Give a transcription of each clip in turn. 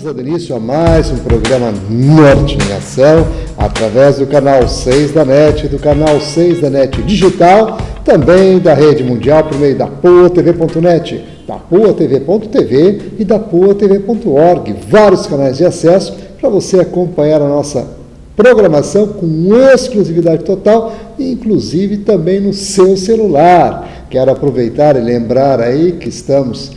dando início a mais um programa Norte em Ação, através do canal 6 da NET, do canal 6 da NET Digital, também da Rede Mundial por meio da PoaTV.net, da PoaTV.tv e da PoaTV.org, vários canais de acesso para você acompanhar a nossa programação com exclusividade total, inclusive também no seu celular. Quero aproveitar e lembrar aí que estamos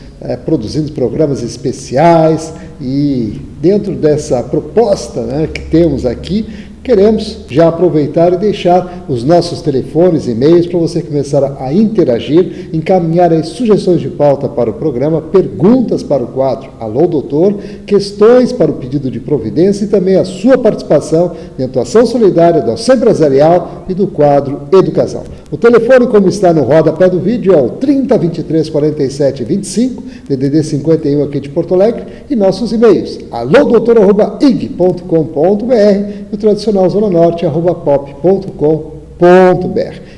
produzindo programas especiais e dentro dessa proposta que temos aqui, queremos já aproveitar e deixar os nossos telefones e e-mails para você começar a interagir, encaminhar aí sugestões de pauta para o programa, perguntas para o quadro Alô Doutor, questões para o pedido de providência e também a sua participação dentro da ação solidária, da ação empresarial e do quadro Educação. O telefone, como está no rodapé do vídeo, é o 30 23 47 25, DDD 51 aqui de Porto Alegre, e nossos e-mails, alodoutor@ig.com.br e o tradicional Zona Norte, @pop.com.br.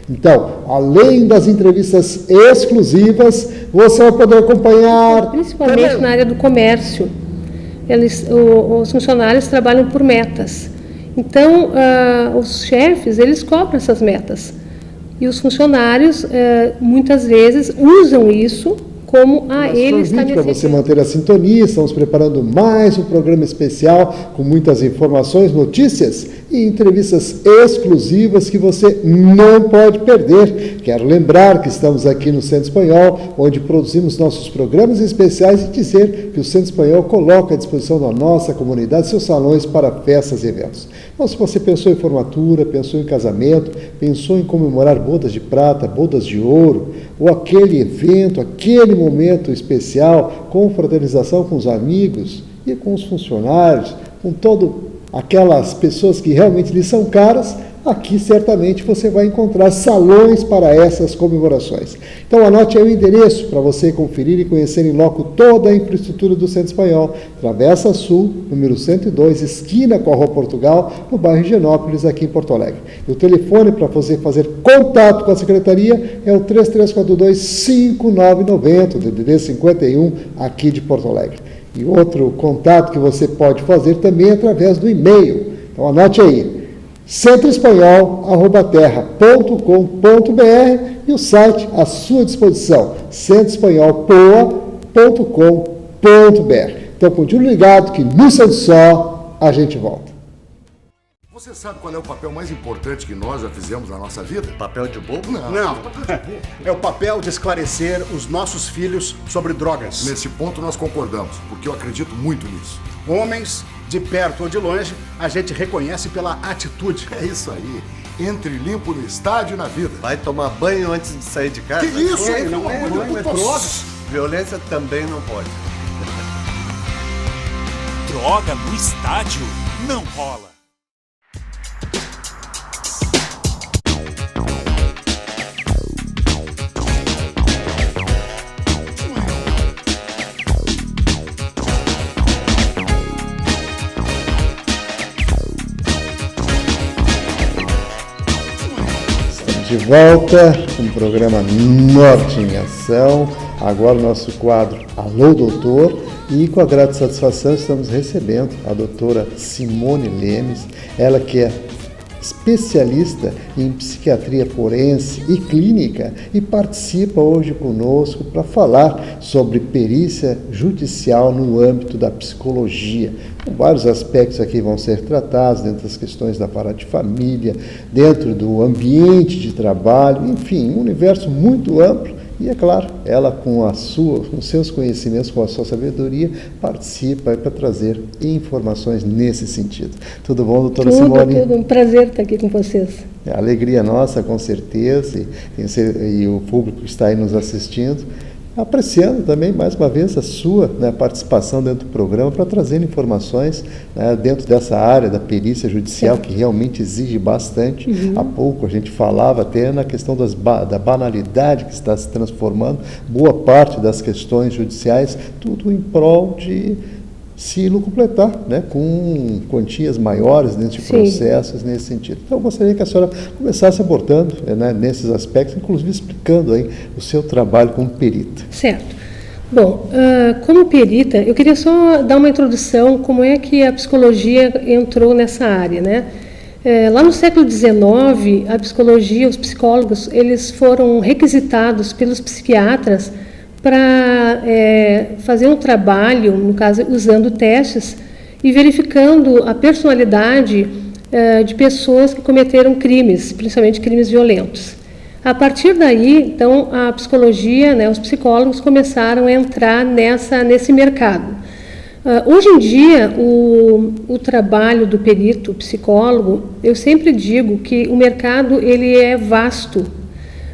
Então, além das entrevistas exclusivas, você vai poder acompanhar... Principalmente na área do comércio. Os funcionários trabalham por metas. Então, os chefes, eles cobram essas metas. E os funcionários, muitas vezes, usam isso como ele está para você manter a sintonia. Estamos preparando mais um programa especial com muitas informações, notícias e entrevistas exclusivas que você não pode perder. Quero lembrar que estamos aqui no Centro Espanhol, onde produzimos nossos programas especiais, e dizer que o Centro Espanhol coloca à disposição da nossa comunidade seus salões para festas e eventos. Então, se você pensou em formatura, pensou em casamento, pensou em comemorar bodas de prata, bodas de ouro, ou aquele evento, aquele momento especial, com fraternização com os amigos e com os funcionários, com todas aquelas pessoas que realmente lhe são caras, aqui certamente você vai encontrar salões para essas comemorações. Então anote aí o endereço para você conferir e conhecer em loco toda a infraestrutura do Centro Espanhol. Travessa Sul, número 102, esquina com a Rua Portugal, no bairro Higienópolis, aqui em Porto Alegre. E o telefone para você fazer contato com a secretaria é o 3342-5990, DDD 51, aqui de Porto Alegre. E outro contato que você pode fazer também é através do e-mail. Então anote aí, centroespanhol@terra.com.br e o site à sua disposição, centroespanholpoa.com.br. Então continue ligado que no Centro Só a gente volta. Você sabe qual é o papel mais importante que nós já fizemos na nossa vida? Papel de bobo? Não. É o papel de esclarecer os nossos filhos sobre drogas. Nesse ponto nós concordamos, porque eu acredito muito nisso. Homens, de perto ou de longe, a gente reconhece pela atitude. É isso aí. Entre limpo no estádio e na vida. Vai tomar banho antes de sair de casa? Que isso? Não é drogas. Violência também não pode. Droga no estádio? Não rola. De volta com o programa Norte em Ação, agora o nosso quadro Alô Doutor, e com a grata satisfação estamos recebendo a doutora Simone Lemes, ela que é especialista em psiquiatria forense e clínica e participa hoje conosco para falar sobre perícia judicial no âmbito da psicologia. Vários aspectos aqui vão ser tratados, dentro das questões da vara de família, dentro do ambiente de trabalho, enfim, um universo muito amplo. E, é claro, ela com os seus conhecimentos, com a sua sabedoria, participa para trazer informações nesse sentido. Tudo bom, doutora Simone? Tudo. Um prazer estar aqui com vocês. É alegria nossa, com certeza, e o público que está aí nos assistindo, apreciando também, mais uma vez, a sua participação dentro do programa para trazer informações dentro dessa área da perícia judicial, que realmente exige bastante. Há pouco a gente falava até na questão da banalidade que está se transformando, boa parte das questões judiciais, tudo em prol de se completar, com quantias maiores dentro de processos nesse sentido. Então, eu gostaria que a senhora começasse abordando nesses aspectos, inclusive explicando aí o seu trabalho como perita. Certo. Bom, como perita, eu queria só dar uma introdução como é que a psicologia entrou nessa área, né? Lá no século XIX, a psicologia, os psicólogos, eles foram requisitados pelos psiquiatras para fazer um trabalho, no caso, usando testes e verificando a personalidade de pessoas que cometeram crimes, principalmente crimes violentos. A partir daí, então, a psicologia, né, os psicólogos começaram a entrar nesse mercado. Hoje em dia, o trabalho do perito psicólogo, eu sempre digo que o mercado ele é vasto,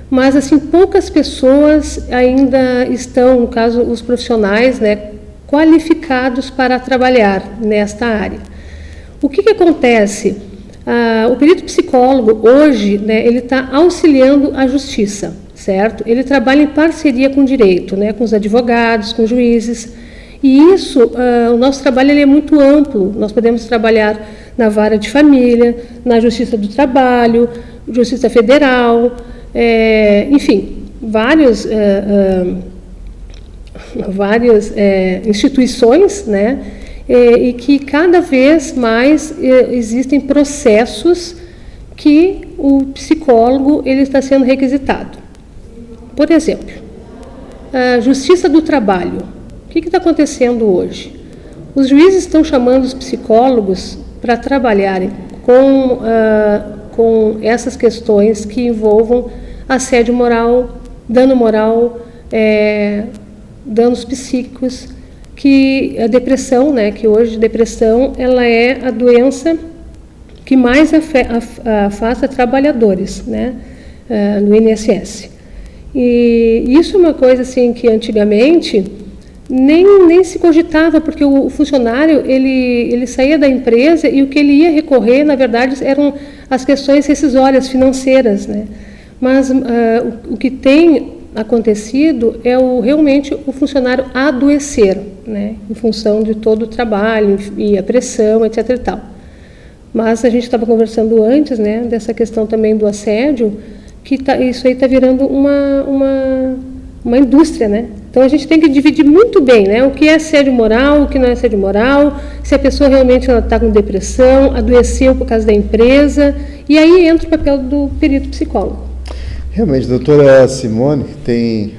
mas assim poucas pessoas ainda estão, no caso os profissionais, né, qualificados para trabalhar nesta área. O que acontece? O perito psicólogo hoje, né, ele está auxiliando a justiça, certo? Ele trabalha em parceria com o direito, né, com os advogados, com os juízes. E isso, o nosso trabalho ele é muito amplo. Nós podemos trabalhar na vara de família, na Justiça do Trabalho, Justiça Federal, enfim, várias instituições, né? E que cada vez mais existem processos que o psicólogo ele está sendo requisitado. Por exemplo, a Justiça do Trabalho. O que está acontecendo hoje? Os juízes estão chamando os psicólogos para trabalharem com essas questões que envolvam assédio moral, danos psíquicos, que a depressão, né, que hoje a depressão ela é a doença que mais afasta trabalhadores, né, no INSS. E isso é uma coisa assim que antigamente nem se cogitava, porque o funcionário ele saía da empresa e o que ele ia recorrer, na verdade, eram as questões rescisórias financeiras, né? Mas o que tem acontecido é realmente o funcionário adoecer, né? Em função de todo o trabalho e a pressão, etc. e tal. Mas a gente estava conversando antes, né, dessa questão também do assédio, que isso aí está virando uma indústria, né? Então a gente tem que dividir muito bem, né? O que é assédio moral, o que não é assédio moral, se a pessoa realmente está com depressão, adoeceu por causa da empresa, e aí entra o papel do perito psicólogo. Realmente, doutora Simone,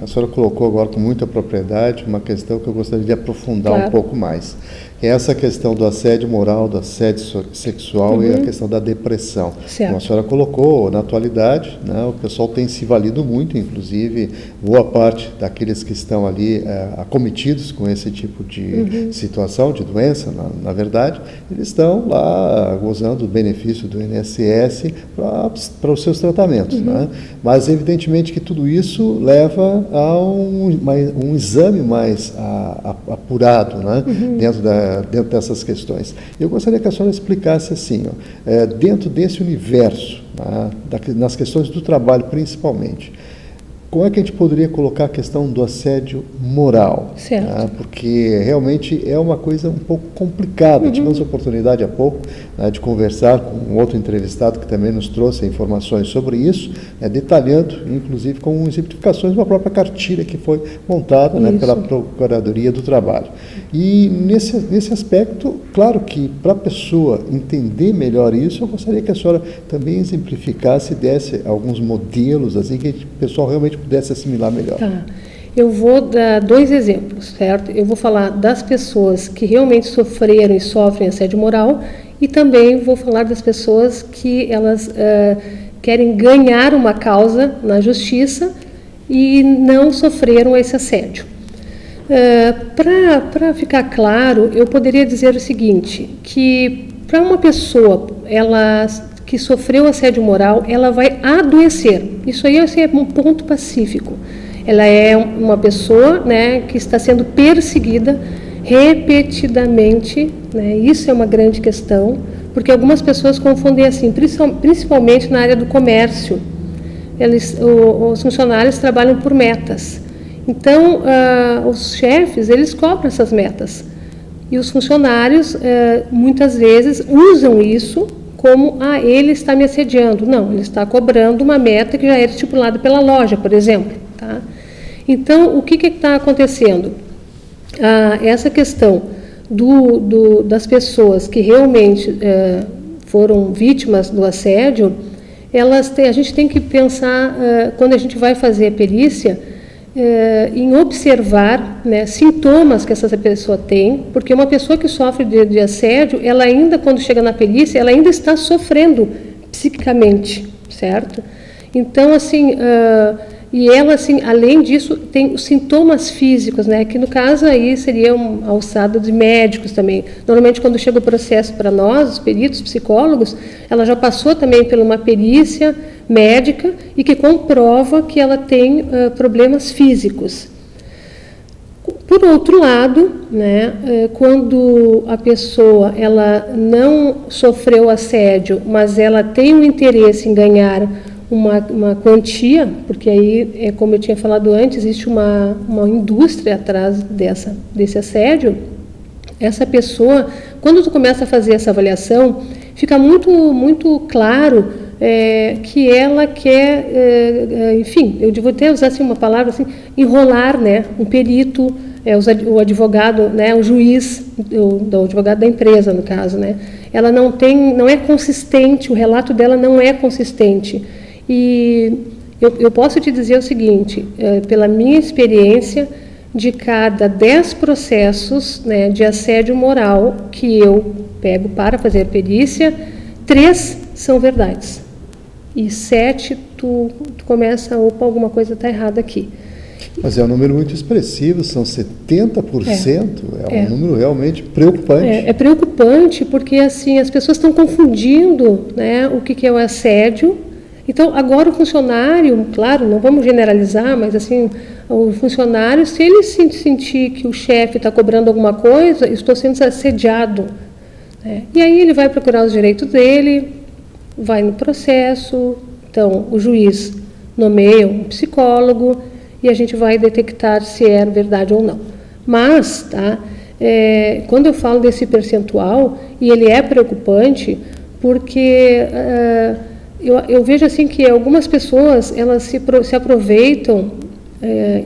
a senhora colocou agora com muita propriedade uma questão que eu gostaria de aprofundar um pouco mais. É essa questão do assédio moral, do assédio sexual e a questão da depressão. Certo. Como a senhora colocou, na atualidade, né, o pessoal tem se valido muito, inclusive boa parte daqueles que estão ali acometidos com esse tipo de situação, de doença, na verdade, eles estão lá gozando do benefício do INSS para os seus tratamentos. Né? Mas, evidentemente, que tudo isso leva a um exame mais apurado, né? Dentro dessas questões. Eu gostaria que a senhora explicasse assim, dentro desse universo, né, nas questões do trabalho principalmente, como é que a gente poderia colocar a questão do assédio moral? Certo. Né, porque realmente é uma coisa um pouco complicada. Tivemos a oportunidade há pouco, né, de conversar com um outro entrevistado que também nos trouxe informações sobre isso, detalhando, inclusive, com exemplificações de uma própria cartilha que foi montada, né, pela Procuradoria do Trabalho. E nesse aspecto, claro que para a pessoa entender melhor isso, eu gostaria que a senhora também exemplificasse e desse alguns modelos, assim, que o pessoal realmente pudesse assimilar melhor. Tá. Eu vou dar 2 exemplos, certo? Eu vou falar das pessoas que realmente sofreram e sofrem assédio moral e também vou falar das pessoas que elas querem ganhar uma causa na justiça e não sofreram esse assédio. Para ficar claro, eu poderia dizer o seguinte, que para uma pessoa que sofreu assédio moral, ela vai adoecer. Isso aí assim, é um ponto pacífico. Ela é uma pessoa, né, que está sendo perseguida repetidamente, né? Isso é uma grande questão, porque algumas pessoas confundem assim, principalmente na área do comércio. Os funcionários trabalham por metas. Então, os chefes, eles cobram essas metas. E os funcionários, muitas vezes, usam isso como, ele está me assediando. Não, ele está cobrando uma meta que já era estipulada pela loja, por exemplo. Tá? Então, o que está acontecendo? essa questão das pessoas que realmente foram vítimas do assédio, a gente tem que pensar, quando a gente vai fazer a perícia, em observar, né, sintomas que essa pessoa tem, porque uma pessoa que sofre de assédio, ela ainda, quando chega na perícia, ela ainda está sofrendo psiquicamente, certo? Então, assim, e ela, assim, além disso, tem os sintomas físicos, né, que no caso aí seria uma alçada de médicos também. Normalmente, quando chega o processo para nós, os peritos, psicólogos, ela já passou também por uma perícia médica e que comprova que ela tem problemas físicos. Por outro lado, né, quando a pessoa ela não sofreu assédio, mas ela tem um interesse em ganhar uma quantia, porque aí, como eu tinha falado antes, existe uma indústria atrás desse assédio, essa pessoa, quando tu começa a fazer essa avaliação, fica muito, muito claro que ela quer, enfim, eu vou até usar assim, uma palavra assim, enrolar, né, um perito, o advogado, né, o juiz, o advogado da empresa, no caso, né, ela não é consistente, o relato dela não é consistente. E eu posso te dizer o seguinte, pela minha experiência, de cada 10 processos, né, de assédio moral que eu pego para fazer perícia, 3 são verdades. E 7, tu começa, opa, alguma coisa está errada aqui. Mas é um número muito expressivo, são 70%, é um número realmente preocupante. É preocupante porque, assim, as pessoas estão confundindo, né, o que é o assédio. Então, agora o funcionário, claro, não vamos generalizar, mas assim, o funcionário, se ele sentir que o chefe está cobrando alguma coisa, estou sendo assediado, né? E aí ele vai procurar os direitos dele, vai no processo, então o juiz nomeia um psicólogo e a gente vai detectar se é verdade ou não. Mas, tá, quando eu falo desse percentual, e ele é preocupante, porque eu vejo assim que algumas pessoas elas se aproveitam,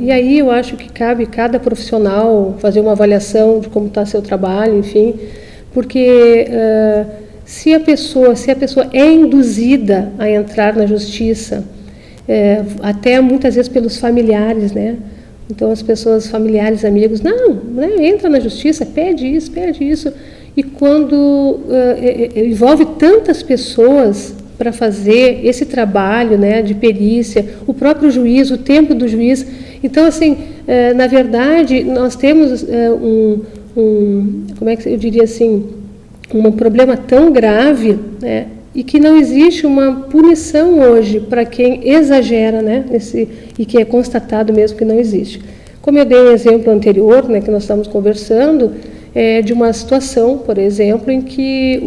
e aí eu acho que cabe cada profissional fazer uma avaliação de como está seu trabalho, enfim, porque se a pessoa é induzida a entrar na justiça, até muitas vezes pelos familiares, né? Então as pessoas, familiares, amigos, não, né, entra na justiça, pede isso, e quando envolve tantas pessoas para fazer esse trabalho, né, de perícia, o próprio juiz, o tempo do juiz. Então, assim, na verdade, nós temos como é que eu diria assim, um problema tão grave, né, e que não existe uma punição hoje para quem exagera, né, e que é constatado mesmo que não existe. Como eu dei um exemplo anterior, né, que nós estamos conversando, de uma situação, por exemplo, em que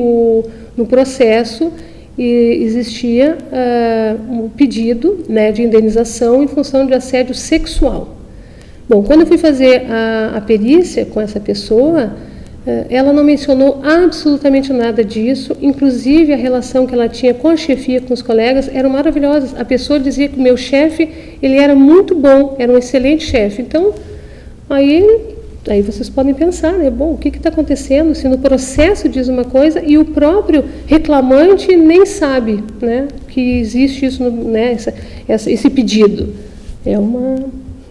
no processo existia um pedido, né, de indenização em função de assédio sexual. Bom, quando eu fui fazer a perícia com essa pessoa, ela não mencionou absolutamente nada disso, inclusive a relação que ela tinha com a chefia, com os colegas, eram maravilhosas. A pessoa dizia que o meu chefe, ele era muito bom, era um excelente chefe. Então, aí vocês podem pensar, né, bom, o que está acontecendo se no processo diz uma coisa e o próprio reclamante nem sabe, né, que existe isso, né, esse pedido.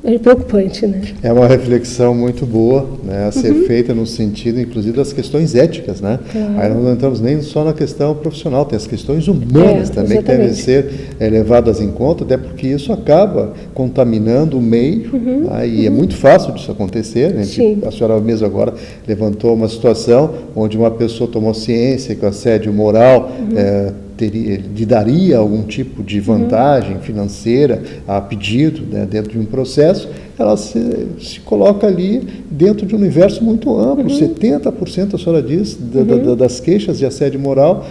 É preocupante, né? É uma reflexão muito boa, né, a ser feita no sentido, inclusive, das questões éticas, né? Claro. Aí não entramos nem só na questão profissional, tem as questões humanas também que devem ser levadas em conta, até porque isso acaba contaminando o meio, né, e é muito fácil disso acontecer, né? A senhora mesmo agora levantou uma situação onde uma pessoa tomou ciência que o assédio moral lhe daria algum tipo de vantagem financeira a pedido, né, dentro de um processo, ela se coloca ali dentro de um universo muito amplo. 70%, a senhora diz, das queixas de assédio moral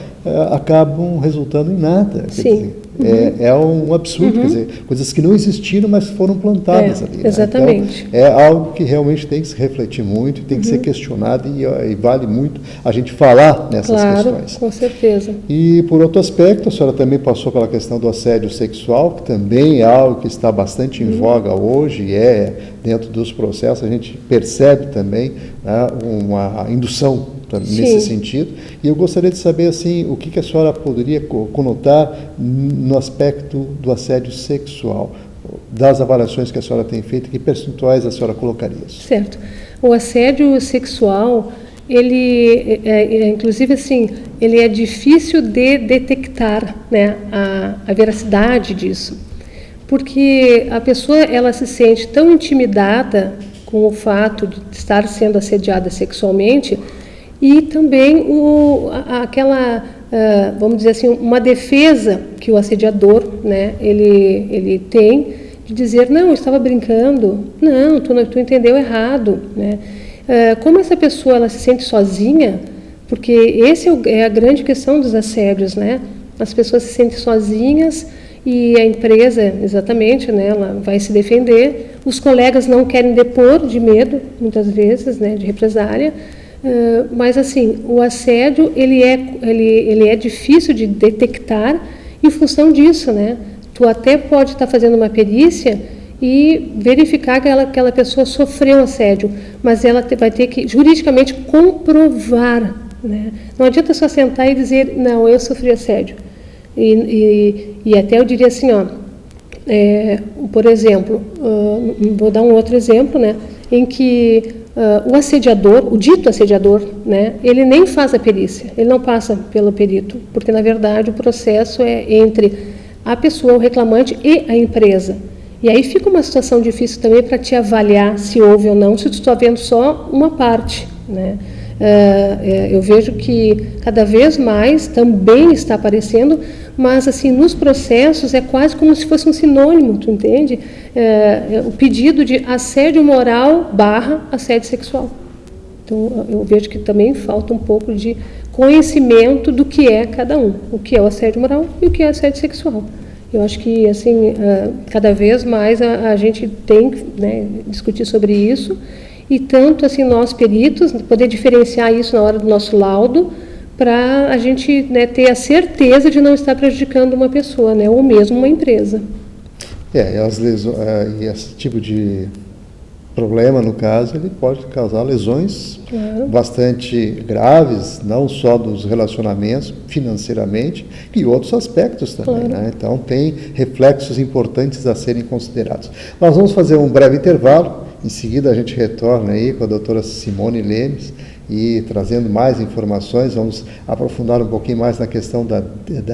acabam resultando em nada. Quer dizer, é um absurdo, quer dizer, coisas que não existiram, mas foram plantadas ali. Né? Exatamente. Então, é algo que realmente tem que se refletir muito, tem que ser questionado e vale muito a gente falar nessas questões. Com certeza. E, por outro aspecto, a senhora também passou pela questão do assédio sexual, que também é algo que está bastante em voga hoje, e dentro dos processos, a gente percebe também, né, uma indução nesse sentido. E eu gostaria de saber, assim, o que a senhora poderia conotar no aspecto do assédio sexual, das avaliações que a senhora tem feito, que percentuais a senhora colocaria isso? Certo. O assédio sexual, ele, inclusive assim, ele é difícil de detectar, né, a veracidade disso, porque a pessoa, ela se sente tão intimidada com o fato de estar sendo assediada sexualmente, e também vamos dizer assim, uma defesa que o assediador, né, ele tem de dizer, não, eu estava brincando, não, tu entendeu errado, né? Como essa pessoa, ela se sente sozinha, porque esse é a grande questão dos assédios, né? As pessoas se sentem sozinhas e a empresa, exatamente, né, ela vai se defender, os colegas não querem depor de medo, muitas vezes, né, de represália. Mas assim, o assédio ele é difícil de detectar em função disso, né? Tu até pode estar fazendo uma perícia e verificar que aquela pessoa sofreu assédio, mas ela vai ter que juridicamente comprovar, né? Não adianta só sentar e dizer, não, eu sofri assédio. E até eu diria assim, ó, por exemplo, vou dar um outro exemplo, né, em que o assediador, o dito assediador, né, ele nem faz a perícia, ele não passa pelo perito, porque na verdade o processo é entre a pessoa, o reclamante e a empresa. E aí fica uma situação difícil também para te avaliar se houve ou não, se tu está vendo só uma parte, né. Eu vejo que cada vez mais também está aparecendo, mas assim, nos processos é quase como se fosse um sinônimo, tu entende? O pedido de assédio moral / assédio sexual. Então, eu vejo que também falta um pouco de conhecimento do que é cada um, o que é o assédio moral e o que é o assédio sexual. Eu acho que, assim, cada vez mais a gente tem que, né, discutir sobre isso, e tanto, assim, nós peritos, poder diferenciar isso na hora do nosso laudo, para a gente, né, ter a certeza de não estar prejudicando uma pessoa, né, ou mesmo uma empresa. E esse tipo de problema, no caso, ele pode causar lesões bastante graves, não só dos relacionamentos, financeiramente, e outros aspectos também. Né? Então, tem reflexos importantes a serem considerados. Nós vamos fazer um breve intervalo, em seguida a gente retorna aí com a doutora Simone Lemes, e trazendo mais informações, vamos aprofundar um pouquinho mais na questão da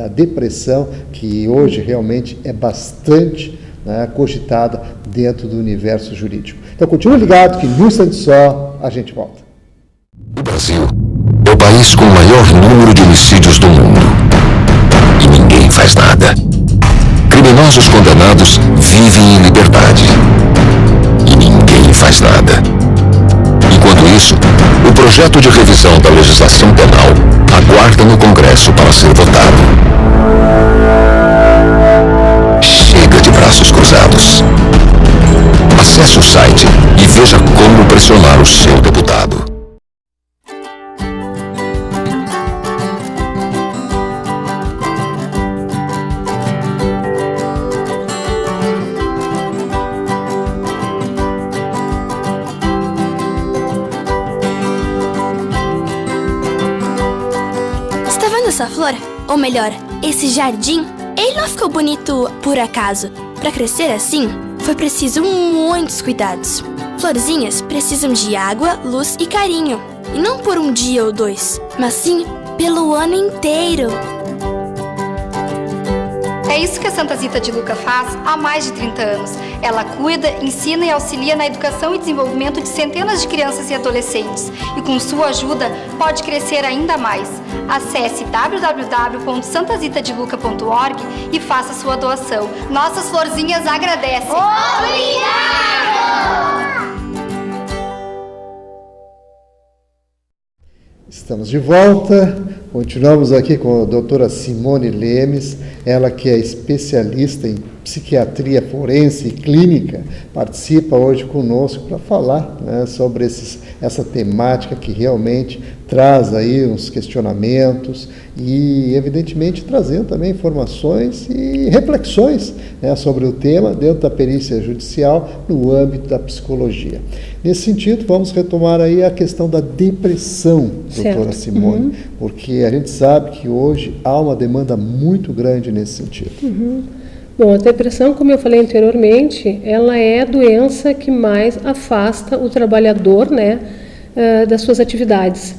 depressão, que hoje realmente é bastante, né, cogitada dentro do universo jurídico. Então continue ligado que no instante só a gente volta. O Brasil é o país com o maior número de homicídios do mundo. E ninguém faz nada. Criminosos condenados vivem em liberdade. E ninguém faz nada. Enquanto isso, o projeto de revisão da legislação penal aguarda no Congresso para ser votado. Chega de braços cruzados. Acesse o site e veja como pressionar o seu deputado. Está vendo essa flor? Ou melhor, esse jardim? Ele não ficou bonito por acaso. Para crescer assim, foi preciso muitos cuidados. Florzinhas precisam de água, luz e carinho. E não por um dia ou dois, mas sim pelo ano inteiro. É isso que a Santa Zita de Luca faz há mais de 30 anos. Ela cuida, ensina e auxilia na educação e desenvolvimento de centenas de crianças e adolescentes. E com sua ajuda, pode crescer ainda mais. Acesse www.santazitadeluca.org e faça sua doação. Nossas florzinhas agradecem. Obrigado! Estamos de volta Continuamos aqui com a doutora Simone Lemes, ela que é especialista em psiquiatria forense e clínica, participa hoje conosco para falar, né, sobre essa temática que realmente traz aí uns questionamentos e, evidentemente, trazendo também informações e reflexões, né, sobre o tema dentro da perícia judicial no âmbito da psicologia. Nesse sentido, vamos retomar aí a questão da depressão, doutora Simone, porque a gente sabe que hoje há uma demanda muito grande nesse sentido. Bom, a depressão, como eu falei anteriormente, ela é a doença que mais afasta o trabalhador, né, das suas atividades.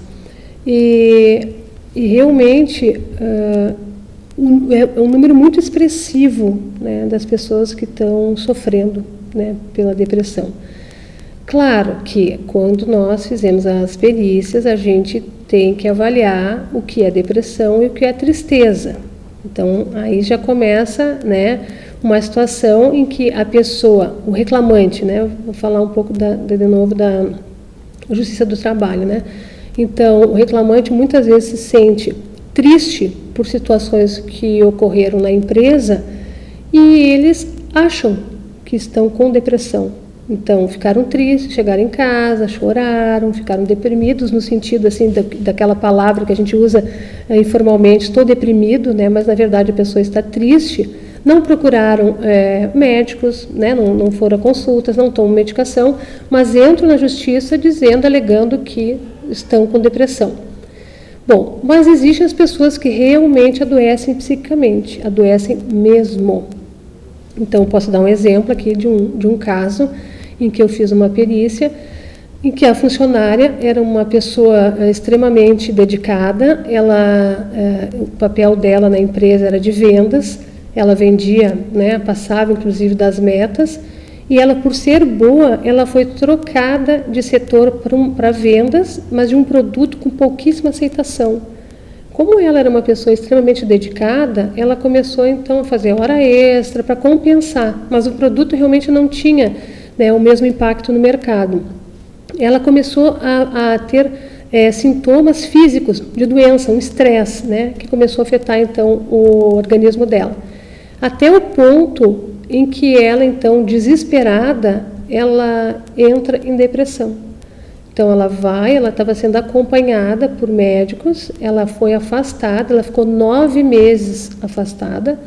E realmente é um número muito expressivo, né, das pessoas que estão sofrendo, né, pela depressão. Claro que quando nós fizemos as perícias, a gente tem que avaliar o que é depressão e o que é tristeza. Então, aí já começa, né, uma situação em que a pessoa, o reclamante, né, vou falar um pouco de novo da Justiça do Trabalho, né? Então, o reclamante muitas vezes se sente triste por situações que ocorreram na empresa e eles acham que estão com depressão. Então, ficaram tristes, chegaram em casa, choraram, ficaram deprimidos, no sentido assim daquela palavra que a gente usa informalmente, estou deprimido, né? Mas na verdade a pessoa está triste, não procuraram médicos, né? Não foram a consultas, não tomam medicação, mas entram na justiça alegando que estão com depressão. Bom, mas existem as pessoas que realmente adoecem psiquicamente, adoecem mesmo. Então, posso dar um exemplo aqui de um caso em que eu fiz uma perícia, em que a funcionária era uma pessoa extremamente dedicada, o papel dela na empresa era de vendas, ela vendia, né, passava inclusive das metas, e ela, por ser boa, ela foi trocada de setor para vendas, mas de um produto com pouquíssima aceitação. Como ela era uma pessoa extremamente dedicada, ela começou então a fazer hora extra para compensar, mas o produto realmente não tinha, né, o mesmo impacto no mercado. Ela começou a ter sintomas físicos de doença, um estresse, né, que começou a afetar então o organismo dela. Até o ponto em que ela, então, desesperada, ela entra em depressão. Então, ela estava sendo acompanhada por médicos, ela foi afastada, ela ficou 9 meses afastada.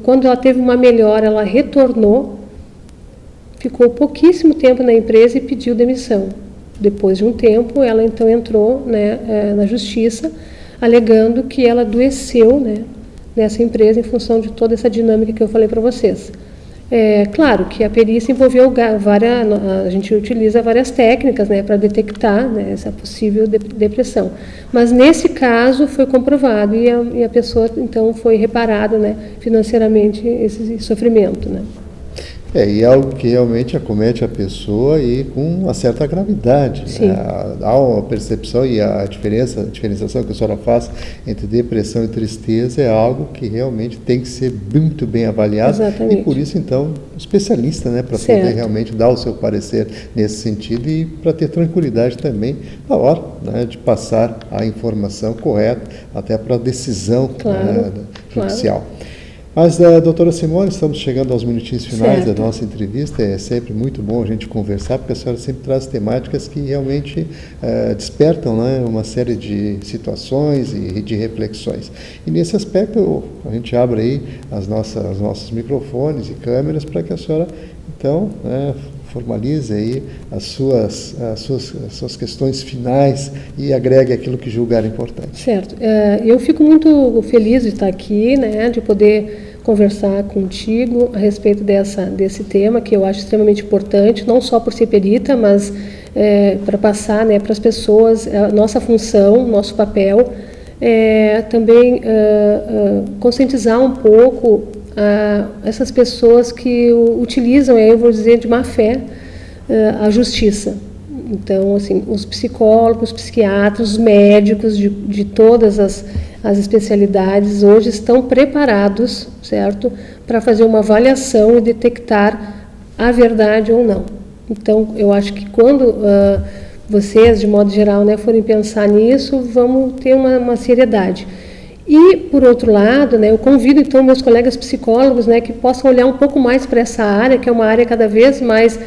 Quando ela teve uma melhora, ela retornou, ficou pouquíssimo tempo na empresa e pediu demissão. Depois de um tempo, ela então entrou, né, na justiça, alegando que ela adoeceu, né, nessa empresa em função de toda essa dinâmica que eu falei para vocês. Claro que a perícia envolveu a gente utiliza várias técnicas, né, para detectar, né, essa possível depressão. Mas nesse caso foi comprovado e a pessoa então foi reparada, né, financeiramente esse sofrimento, né. E algo que realmente acomete a pessoa e com uma certa gravidade. Sim. Né? Há uma percepção e a diferenciação que a senhora faz entre depressão e tristeza é algo que realmente tem que ser muito bem avaliado. Exatamente. E por isso, então, especialista, né, para poder realmente dar o seu parecer nesse sentido e para ter tranquilidade também na hora, né, de passar a informação correta até para a decisão, né, judicial. Mas, doutora Simone, estamos chegando aos minutinhos finais da nossa entrevista. É sempre muito bom a gente conversar, porque a senhora sempre traz temáticas que realmente despertam, né, uma série de situações e de reflexões. E nesse aspecto, a gente abre aí os nossos microfones e câmeras para que a senhora, então, formalize aí as suas questões finais e agregue aquilo que julgar importante. Certo. Eu fico muito feliz de estar aqui, né, de poder conversar contigo a respeito desse tema, que eu acho extremamente importante, não só por ser perita, mas para passar, né, para as pessoas a nossa função, nosso papel, também conscientizar um pouco essas pessoas que utilizam, eu vou dizer, de má fé, a justiça. Então, assim, os psicólogos, psiquiatras, os médicos de todas as especialidades hoje estão preparados, certo, para fazer uma avaliação e detectar a verdade ou não. Então, eu acho que quando vocês, de modo geral, né, forem pensar nisso, vamos ter uma seriedade. E, por outro lado, né, eu convido, então, meus colegas psicólogos, né, que possam olhar um pouco mais para essa área, que é uma área cada vez mais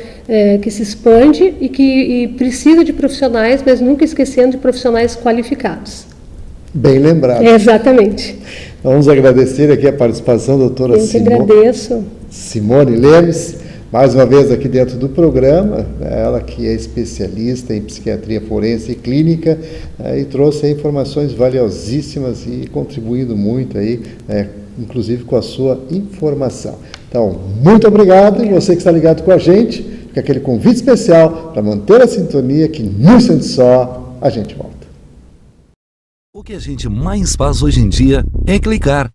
que se expande e que precisa de profissionais, mas nunca esquecendo de profissionais qualificados. Bem lembrado. Exatamente. Vamos agradecer aqui a participação da doutora Eu que agradeço. Simone Lemes, mais uma vez aqui dentro do programa, ela que é especialista em psiquiatria forense e clínica, e trouxe aí informações valiosíssimas e contribuindo muito aí, inclusive com a sua informação. Então, muito obrigado, e você que está ligado com a gente, fica aquele convite especial para manter a sintonia, que no instante só a gente volta. O que a gente mais faz hoje em dia é clicar.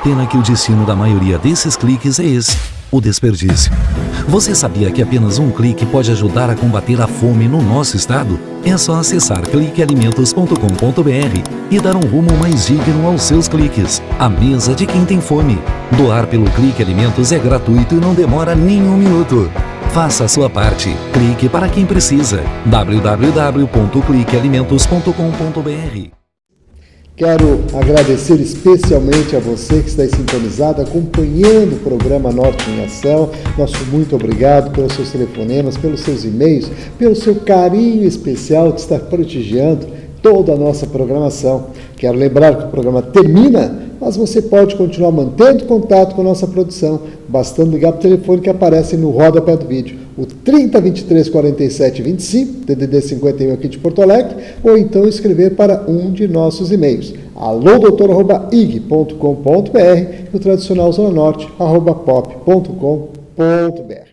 Pena que o destino da maioria desses cliques é esse, o desperdício. Você sabia que apenas um clique pode ajudar a combater a fome no nosso estado? É só acessar cliquealimentos.com.br e dar um rumo mais digno aos seus cliques. A mesa de quem tem fome. Doar pelo Clique Alimentos é gratuito e não demora nem um minuto. Faça a sua parte. Clique para quem precisa. www.cliquealimentos.com.br. Quero agradecer especialmente a você que está sintonizado, acompanhando o programa Norte em Ação. Nosso muito obrigado pelos seus telefonemas, pelos seus e-mails, pelo seu carinho especial de estar prestigiando toda a nossa programação. Quero lembrar que o programa termina, mas você pode continuar mantendo contato com a nossa produção, bastando ligar para o telefone que aparece no rodapé do vídeo, o 30 23 47 25, DDD 51 aqui de Porto Alegre, ou então escrever para um de nossos e-mails, alodoutor@ig.com.br e o tradicional zonanorte@pop.com.br.